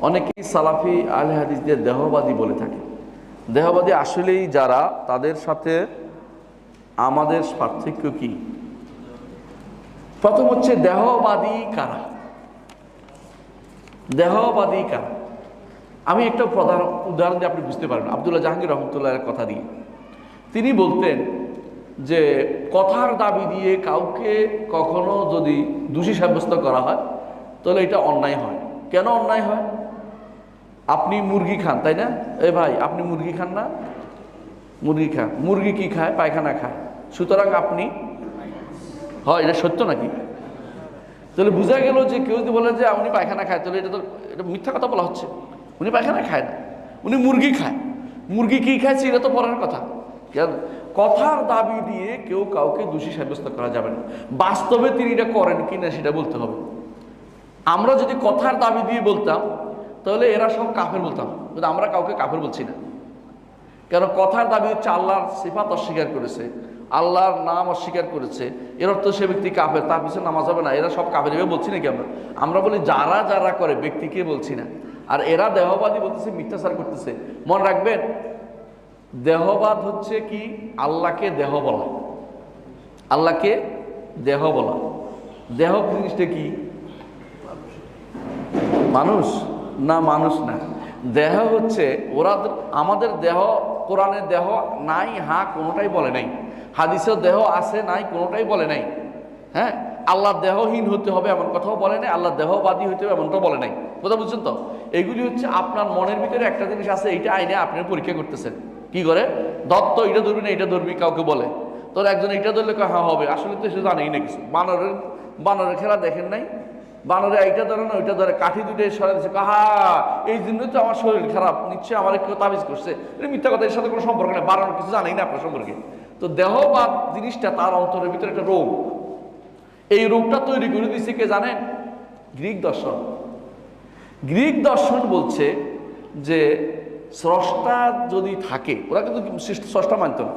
অনেকেই সালাফি আহলে হাদিসদের দেহবাদী বলে থাকে। দেহবাদী আসলেই যারা, তাদের সাথে আমাদের পার্থক্য কি? প্রথম হচ্ছে দেহবাদী কারা। দেহবাদী কারা, আমি একটা প্রধান উদাহরণ দিয়ে আপনি বুঝতে পারবেন। আব্দুল্লাহ জাহাঙ্গীর রহমতুল্লাহের কথা দিয়ে। তিনি বলতেন যে কথার দাবি দিয়ে কাউকে কখনো যদি দোষী সাব্যস্ত করা হয় তাহলে এটা অন্যায় হয়। কেন অন্যায় হয়? আপনি মুরগি খান, তাই না? এ ভাই, আপনি মুরগি খান না? মুরগি খান। মুরগি কি খায়? পায়খানা খায়। সুতরাং আপনি, হয় এটা সত্য নাকি? তাহলে বোঝা গেল যে কেউ যদি বলে যে উনি পায়খানা খায়, তাহলে এটা মিথ্যা কথা বলা হচ্ছে। উনি পায়খানা খায় না, উনি মুরগি খায়। মুরগি কি খায় সেটা তো পরের কথা। কথার দাবি দিয়ে কেউ কাউকে দোষী সাব্যস্ত করা যাবে না। বাস্তবে তিনি এটা করেন কিনা সেটা বলতে হবে। আমরা যদি কথার দাবি দিয়ে বলতাম তাহলে এরা সব কাফের বলতাম, কিন্তু আমরা কাউকে কাফের বলছি না। কেন? কথার দাবি হচ্ছে আল্লাহর সিফাত অস্বীকার করেছে, আল্লাহর নাম অস্বীকার করেছে, এর অর্থ সে ব্যক্তি কাফের, তার পিছনে নামাজ হবে না। এরা সব কাফের এভাবে বলছি নাকি আমরা? আমরা বলি যারা যারা করে, ব্যক্তিকে বলছি না। আর এরা দেহবাদী বলতেছে, মিথ্যাচার করতেছে। মনে রাখবেন, দেহবাদ হচ্ছে কি? আল্লাহকে দেহ বলা। আল্লাহকে দেহ বলা। দেহ জিনিসটা কি? মানুষ না? মানুষ না। দেহ হচ্ছে ওরা, আমাদের দেহ, কোরআনের দেহ নাই, হ্যাঁ কোনোটাই বলে নাই। হাদিসেও দেহ আছে নাই, কোনোটাই বলে নাই। হ্যাঁ, আল্লাহ দেহহীন হতে হবে এমন কথাও বলে নাই, আল্লাহ দেহবাদী হতে হবে এমনটাও বলে নাই। কথা বুঝছেন তো? এগুলি হচ্ছে আপনার মনের ভিতরে একটা জিনিস আছে, এইটা আইনে আপনার পরীক্ষা করতেছেন। কি করে? দত্ত এটা ধরবি না, এটা ধরবি, কাউকে বলে তোর একজন এটা ধরলে হ্যাঁ হবে, আসলে তো সে জানেই না কিছু। বানরের খেলা দেখেন নাই? বানরে এইটা ধরে না ওইটা ধরে, কাঠি দুটো সরে দিচ্ছে, কাহা এই জন্যই তো আমার শরীর খারাপ, নিশ্চয়ই আমার কেউ তাবিজ করছে। এটা মিথ্যা কথা, এর সাথে কোনো সম্পর্ক নেই। বানানোর কিছু জানেই না আপনার সম্পর্কে। তো দেহবাদ জিনিসটা তার অন্তরের ভিতরে একটা রোগ। এই রোগটা তৈরি করে দিচ্ছে কে জানেন? গ্রিক দর্শন। গ্রিক দর্শন বলছে যে স্রষ্টা যদি থাকে, ওরা কিন্তু স্রষ্টা মানত না।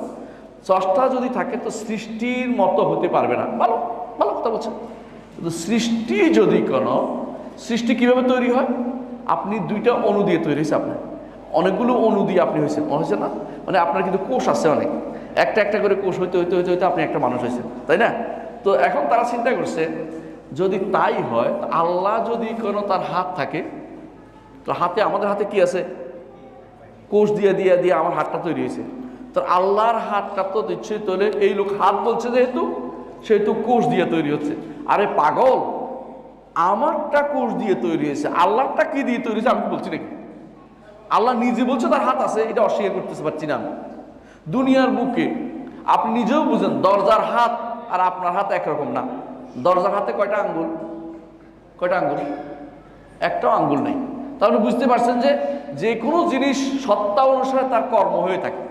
স্রষ্টা যদি থাকে তো সৃষ্টির মতো হতে পারবে না। ভালো ভালো কথা বলছেন। কিন্তু সৃষ্টি যদি কোনো, সৃষ্টি কিভাবে তৈরি হয়? আপনি দুইটা অণু দিয়ে তৈরি হয়েছে, আপনার অনেকগুলো অণু দিয়ে আপনি হয়েছেন, হয়েছে না? মানে আপনার কিন্তু কোষ আছে অনেক, একটা একটা করে কোষ হইতে হইতে হইতে হইতে আপনি একটা মানুষ হয়েছেন, তাই না? তো এখন তারা চিন্তা করছে, যদি তাই হয়, আল্লাহ যদি কোনো তার হাত থাকে, তো হাতে, আমাদের হাতে কি আছে? কোষ দিয়ে দিয়ে দিয়ে আমার হাতটা তৈরি হয়েছে। তো আল্লাহর হাতটা তো দিচ্ছে, তাহলে এই লোক হাত বলছে যেহেতু, সেহেতু কোষ দিয়ে তৈরি হচ্ছে। আরে পাগল, আমারটা কোষ দিয়ে তৈরি হয়েছে, আল্লাহরটা কি দিয়ে তৈরি হয়েছে আমি বলছি নাকি? আল্লাহ নিজে বলছে তার হাত আছে, এটা অস্বীকার করতেছে পারছি না আমি। দুনিয়ার বুকে আপনি নিজেও বুঝেন, দরজার হাত আর আপনার হাত একরকম না। দরজার হাতে কয়টা আঙ্গুল? কয়টা আঙ্গুল? একটাও আঙ্গুল নেই। তাহলে বুঝতে পারছেন যে যে কোনো জিনিস সত্তা অনুসারে তার কর্ম হয়ে থাকে,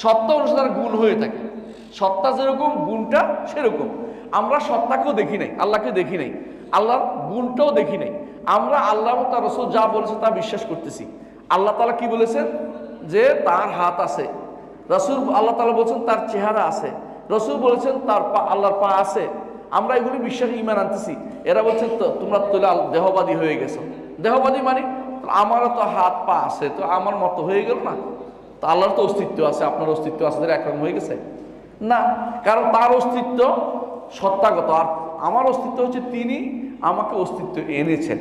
সত্তা অনুসারে তার গুণ হয়ে থাকে। সত্তা যেরকম, গুণটা সেরকম। আমরা সত্তাকেও দেখি নাই, আল্লাহকে দেখি নাই, আল্লাহর গুণটাও দেখি নাই। আমরা আল্লাহ তার রাসূল যা বলেছে তা বিশ্বাস করতেছি। আল্লাহ তাআলা কি বলেছেন? যে তার হাত আছে। রাসূল, আল্লাহ তাআলা বলছেন তার চেহারা আছে। রাসূল বলেছেন তার পা, আল্লাহর পা আছে। আমরা এগুলি বিশ্বাস, ঈমান আনতেছি। এরা বলছেন তো তোমরা তো দেহবাদী হয়ে গেছো। দেহবাদী মানে আমারও তো হাত পা আছে, তো আমার মতো হয়ে গেল না? তো আল্লাহর তো অস্তিত্ব আছে, আপনার অস্তিত্ব আছে, একরকম হয়ে গেছে না? কারণ তার অস্তিত্ব সত্তাগত, আর আমার অস্তিত্ব হচ্ছে তিনি আমাকে অস্তিত্ব এনেছেন,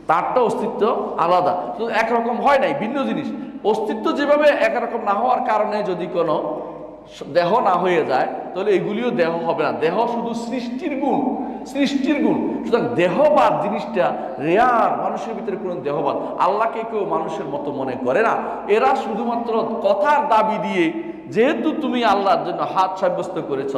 তারটা অস্তিত্ব আলাদা। তো একরকম হয় নাই, ভিন্ন জিনিস। অস্তিত্ব যেভাবে একরকম না হওয়ার কারণে যদি কোনো দেহ না হয়ে যায়, তাহলে এগুলিও দেহ হবে না। দেহ শুধু সৃষ্টির গুণ, সৃষ্টির গুণ। সুতরাং দেহবাদ জিনিসটা রেয়ার, মানুষের ভিতরে কোনো দেহবাদ। আল্লাহকে কেউ মানুষের মতো মনে করে না। এরা শুধুমাত্র কথার দাবি দিয়ে, যেহেতু তুমি আল্লাহর জন্য হাত সাব্যস্ত করেছ,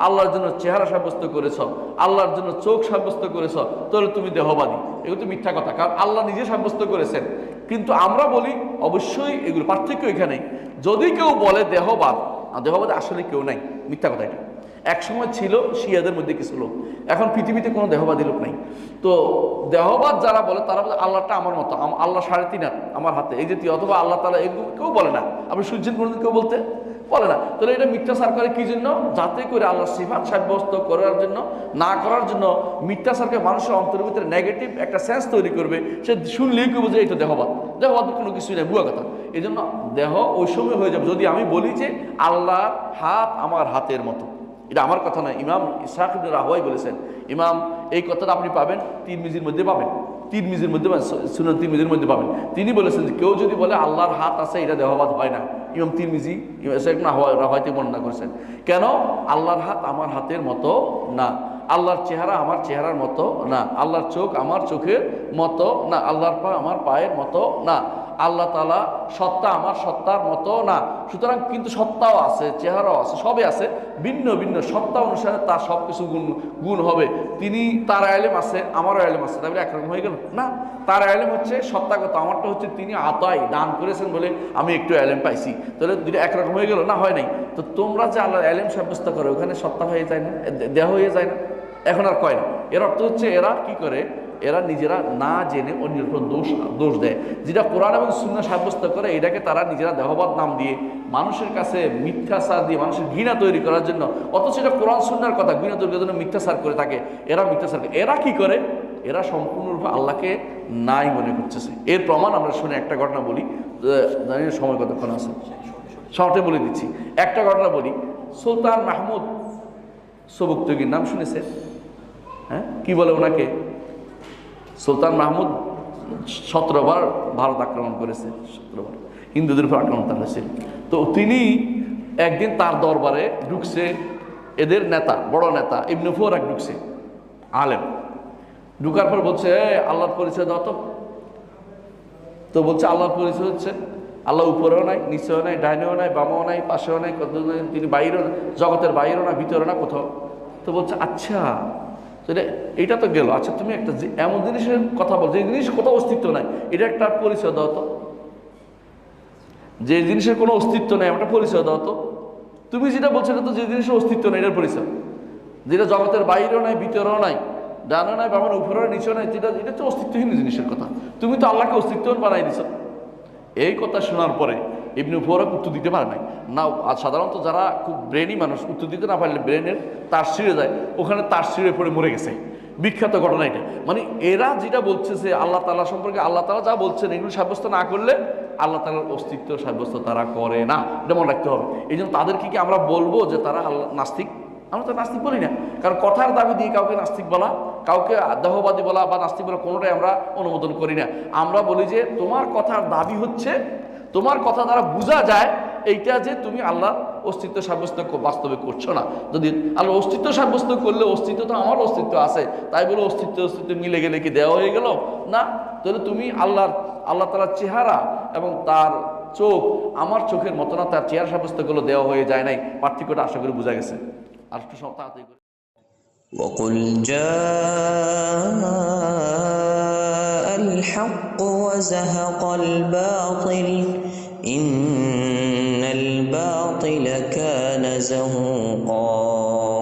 আল্লাহর জন্য চেহারা সাব্যস্ত করেছ, আল্লাহর জন্য চোখ সাব্যস্ত করেছ, তাহলে তুমি দেহবাদী। এগুলো তো মিথ্যা কথা, কারণ আল্লাহ নিজে সাব্যস্ত করেছেন। কিন্তু আমরা বলি অবশ্যই এগুলো পার্থক্য এখানেই। যদি কেউ বলে দেহবাদ, দেহবাদ আসলে কেউ নাই, মিথ্যা কথা এটা। একসময় ছিল শিয়াদের মধ্যে কিছু লোক, এখন পৃথিবীতে কোনো দেহবাদী লোক নাই। তো দেহবাদ যারা বলে তারা বলে আল্লাহটা আমার মতো, আল্লাহ 3.5 হাত আমার হাতে, এই জাতীয়, অথবা আল্লাহ তাআলা এগুলো কেউ বলে না। আপনি সূর্যের কোনোদিন কেউ বলতে বলে না। তাহলে এটা মিথ্যাচার করে কি জন্য? যাতে করে আল্লাহর সিফাত সাব্যস্ত করার জন্য, না করার জন্য মিথ্যাচারকে মানুষের অন্তরের ভিতরে নেগেটিভ একটা সেন্স তৈরি করবে। সে শুনলেই কেউ বুঝে এটা দেহবাদ, দেহবাদ কোনো কিছুই নেই, ভুয়া কথা। এই জন্য দেহ ওই সময় হয়ে যাবে যদি আমি বলি যে আল্লাহর হাত আমার হাতের মতো। এটা আমার কথা নয়, ইমাম ইসহাক ইবনে রাহওয়াই বলেছেন। ইমাম এই কথাটা আপনি পাবেন তিরমিজির মধ্যে পাবেন, তিরমিজির মধ্যে সুনান তিরমিজির মধ্যে পাবেন। তিনি বলেছেন যে কেউ যদি বলে আল্লাহর হাত আছে, এটা দেহবাদ হয় না। ইমাম তিরমিজি রাহওয়াইতে বর্ণনা করেছেন। কেন? আল্লাহর হাত আমার হাতের মতো না, আল্লাহর চেহারা আমার চেহারার মতো না, আল্লাহর চোখ আমার চোখের মতো না, আল্লাহর পা আমার পায়ের মতো না, আল্লাহ তাআলা সত্তা আমার সত্তার মতো না। সুতরাং কিন্তু সত্তাও আছে, চেহারাও আছে, সবই আছে, ভিন্ন ভিন্ন সত্তা অনুসারে তার সব কিছু গুণ হবে। তিনি, তার ইলম আছে, আমারও ইলম আছে, তাহলে একরকম হয়ে গেল না। তার ইলম হচ্ছে সত্তাগত, আমারটা হচ্ছে তিনি আতাই দান করেছেন বলে আমি একটু ইলম পাইছি, তাহলে দুটো একরকম হয়ে গেল না? হয় নাই। তো তোমরা যে আল্লাহর ইলম সাব্যস্ত করো, ওখানে সত্তা হয়ে যায় না, দেহ হয়ে যায় না? এখন আর কয় না। এর অর্থ হচ্ছে এরা কি করে, এরা নিজেরা না জেনে অন্যের উপর দোষ দেয়। যেটা কোরআন এবং সুন্নাহ সাব্যস্ত করে, এটাকে তারা নিজেরা দেহবাদ নাম দিয়ে মানুষের কাছে মিথ্যাচার দিয়ে মানুষের ঘৃণা তৈরি করার জন্য, অথচ এটা কোরআন সুন্নাহর কথা, ঘৃণা তৈরি করার জন্য মিথ্যাচার করে থাকে। এরা মিথ্যাচার করে, এরা কি করে, এরা সম্পূর্ণরূপে আল্লাহকে নাই মনে করতেছে। এর প্রমাণ আমরা শুনে একটা ঘটনা বলি, জানি না সময় কতক্ষণ আছে, শর্টে বলে দিচ্ছি। একটা ঘটনা বলি। সুলতান মাহমুদ সবুকতগীর নাম শুনেছেন? হ্যাঁ, কি বলে ওনাকে? সুলতান মাহমুদ 17 বার ভারত আক্রমণ করেছে, 17 বার হিন্দুদের উপর আক্রমণ তার হয়েছিল। তো তিনি একদিন তার দরবারে ঢুকছে, এদের নেতা, বড় নেতা ইবনে ফোরাক ঢুকছে, আলেম। ঢুকার পর বলছে আল্লাহর পরিচয় দাও তো। তো বলছে আল্লাহর পরিচয় হচ্ছে আল্লাহ উপরেও নাই, নিচেও নাই, ডাইনেও নাই, বামেও নাই, পাশেও নাই, কত তিনি বাইরেও, জগতের বাইরেও না, ভিতরে না, কোথাও। তো বলছে আচ্ছা, এটা তো গেল। আচ্ছা তুমি একটা এমন জিনিসের কথা বল, যে জিনিস কোথাও অস্তিত্ব নাই, এটা একটা পরিচয় দাও তো। যে জিনিসের কোনো অস্তিত্ব নেই, একটা পরিচয় দাও তো। তুমি যেটা বলছো এটা তো যে জিনিসের অস্তিত্ব নেই, এটার পরিচয়। যেটা জগতের বাইরেও নাই, ভিতরেও নাই, ডানও নাই, বামের উপরেও নিচেও নাই, যেটা এটা তো অস্তিত্বহীন জিনিসের কথা। তুমি তো আল্লাহকে অস্তিত্বহীন বানাই দিছ। এই কথা শোনার পরে ইবনে ফোরাক উত্তর দিতে পারে নাই। না, সাধারণত যারা খুব ব্রেনি মানুষ উত্তর দিতে না পারলে ব্রেনের তার ছিঁড়ে যায়, ওখানে তার ছিঁড়ে পড়ে মরে গেছে। বিখ্যাত ঘটনা এটা। মানে এরা যেটা বলছে যে আল্লাহ তাআলা সম্পর্কে, আল্লাহ তাআলা যা বলছেন এগুলো সাব্যস্ত না করলে আল্লাহ তাআলার অস্তিত্ব সাব্যস্ত তারা করে না, এটা মনে রাখতে হবে। এই জন্য তাদেরকে কি আমরা বলবো যে তারা আল্লাহ নাস্তিক? আমরা তো নাস্তিক বলি না, কারণ কথার দাবি দিয়ে কাউকে নাস্তিক বলা, কাউকে দেহবাদী বলা বা নাস্তিক বলা কোনোটাই আমরা অনুমোদন করি না। আমরা বলি যে তোমার কথার দাবি হচ্ছে, তোমার কথা দ্বারা বোঝা যায় এইটা যে তুমি আল্লাহর অস্তিত্ব সাব্যস্ত বাস্তবে করছো না। যদি আল্লাহর অস্তিত্ব সাব্যস্ত করলে, অস্তিত্ব তো আমার অস্তিত্ব আছে, তাই বলে অস্তিত্ব মিলে গেলে কি দেওয়া হয়ে গেল? না। তাহলে তুমি আল্লাহ তাআলার চেহারা এবং তার চোখ আমার চোখের মতো না, তার চেহারা সাব্যস্ত করলে দেওয়া হয়ে যায় নাই। পার্থক্যটা আশা করি বোঝা গেছে। আর একটু তাড়াতাড়ি করে وقل جاء الحق وزهق الباطل إن الباطل كان زهوقا